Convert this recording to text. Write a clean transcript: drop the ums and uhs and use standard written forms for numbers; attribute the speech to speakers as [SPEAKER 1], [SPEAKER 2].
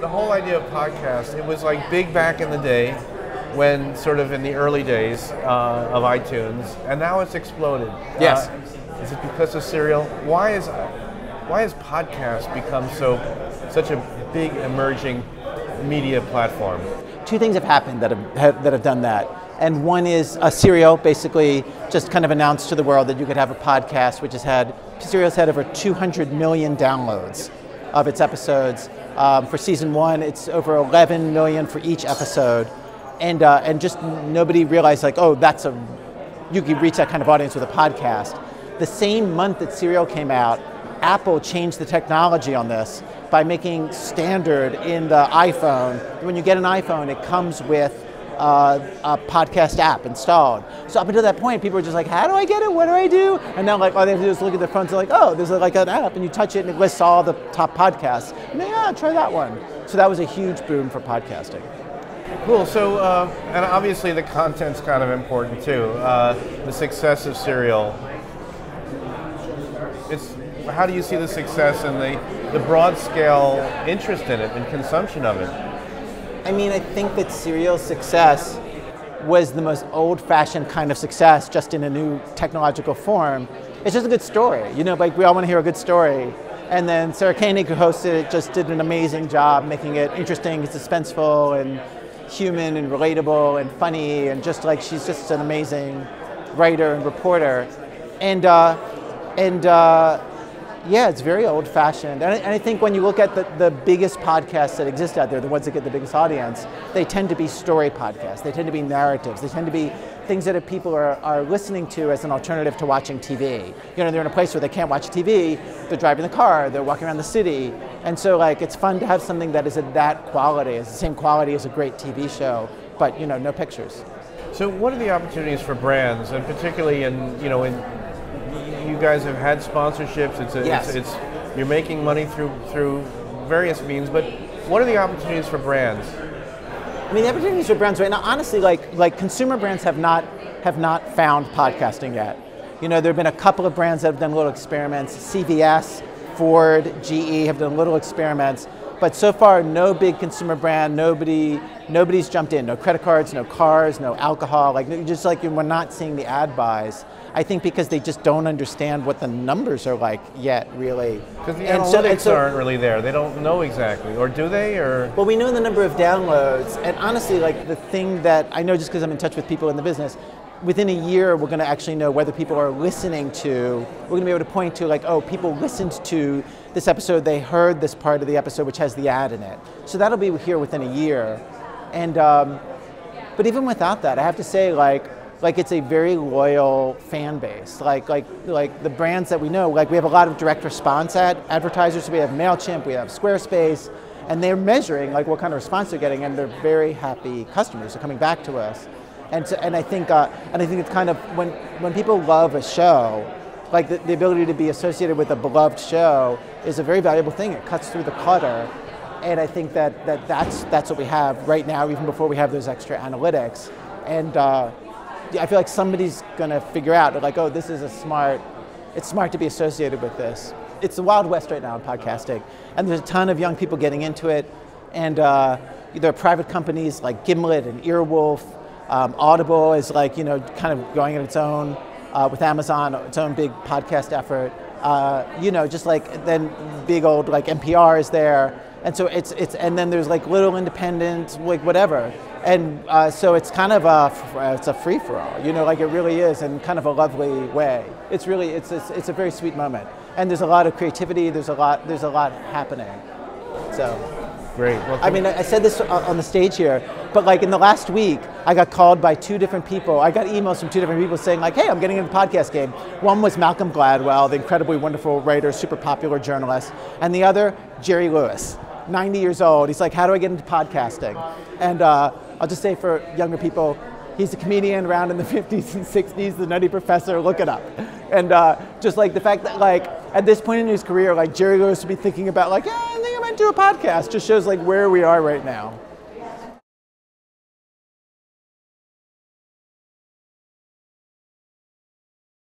[SPEAKER 1] the whole idea of podcasts, it was like big back in the day, when sort of in the early days of iTunes, and now it's exploded.
[SPEAKER 2] Yes.
[SPEAKER 1] Is it because of Serial? Why has podcast become such a big emerging media platform?
[SPEAKER 2] Two things have happened that have done that. And one is Serial basically just kind of announced to the world that you could have a podcast, which Serial's had over 200 million downloads of its episodes. For season 1, it's over 11 million for each episode. And just nobody realized like, oh, you could reach that kind of audience with a podcast. The same month that Serial came out, Apple changed the technology on this by making standard in the iPhone. When you get an iPhone, it comes with a podcast app installed. So up until that point, people were just like, how do I get it? What do I do? And now like all they have to do is look at their phones and like, oh, there's like an app, and you touch it and it lists all the top podcasts. And then, yeah, try that one. So that was a huge boom for podcasting.
[SPEAKER 1] Cool. So, and obviously the content's kind of important too. The success of Serial. How do you see the success and the broad scale interest in it and consumption of it?
[SPEAKER 2] I mean, I think that Serial's success was the most old-fashioned kind of success, just in a new technological form. It's just a good story. You know, like we all want to hear a good story. And then Sarah Koenig, who hosted it, just did an amazing job making it interesting and suspenseful and human and relatable and funny, and just like she's just an amazing writer and reporter. Yeah, it's very old-fashioned. And I think when you look at the biggest podcasts that exist out there, the ones that get the biggest audience, they tend to be story podcasts. They tend to be narratives. They tend to be things that people are listening to as an alternative to watching TV. You know, they're in a place where they can't watch TV, they're driving the car, they're walking around the city. And so like it's fun to have something that is at that quality, it's the same quality as a great TV show, but you know, no pictures.
[SPEAKER 1] So what are the opportunities for brands, and particularly in you guys have had sponsorships.
[SPEAKER 2] Yes.
[SPEAKER 1] You're making money through various means, but what are the opportunities for brands?
[SPEAKER 2] I mean, the opportunities for brands right now, honestly, like consumer brands have not found podcasting yet. You know, there have been a couple of brands that have done little experiments. CVS, Ford, GE have done little experiments, but so far, no big consumer brand, nobody's jumped in. No credit cards, no cars, no alcohol. We're not seeing the ad buys. I think because they just don't understand what the numbers are like yet, really.
[SPEAKER 1] Because the analytics aren't really there. They don't know exactly, or do they? Or
[SPEAKER 2] well, we know the number of downloads, and honestly, like the thing that I know, just because I'm in touch with people in the business, within a year, we're going to actually know whether people are listening to. We're going to be able to point to like, oh, people listened to this episode. They heard this part of the episode which has the ad in it. So that'll be here within a year, and but even without that, I have to say like it's a very loyal fan base. Like the brands that we know, like we have a lot of direct response advertisers. We have MailChimp, we have Squarespace, and they're measuring like what kind of response they're getting, and they're very happy customers. They're coming back to us, and I think it's kind of when people love a show, like the ability to be associated with a beloved show is a very valuable thing. It cuts through the clutter, and I think that's what we have right now, even before we have those extra analytics, and. I feel like somebody's going to figure out, like, oh, this is it's smart to be associated with this. It's the Wild West right now in podcasting, and there's a ton of young people getting into it, and there are private companies like Gimlet and Earwolf. Audible is like, you know, kind of going on its own with Amazon, its own big podcast effort. You know, just like then big old like NPR is there. And so and then there's like little independent, like whatever. And so it's kind of it's a free-for-all, you know, like it really is, in kind of a lovely way. It's really, it's a very sweet moment. And there's a lot of creativity, there's a lot happening, so.
[SPEAKER 1] Great. Well,
[SPEAKER 2] I mean, I said this on the stage here, but like in the last week, I got called by two different people. I got emails from two different people saying like, hey, I'm getting into the podcast game. One was Malcolm Gladwell, the incredibly wonderful writer, super popular journalist, and the other, Jerry Lewis, 90 years old. He's like, how do I get into podcasting? And I'll just say for younger people, he's a comedian around in the 50s and 60s, the Nutty Professor, look it up. And just like the fact that like at this point in his career, like Jerry Lewis would be thinking about like, yeah, I think I might do a podcast, just shows like where we are right now.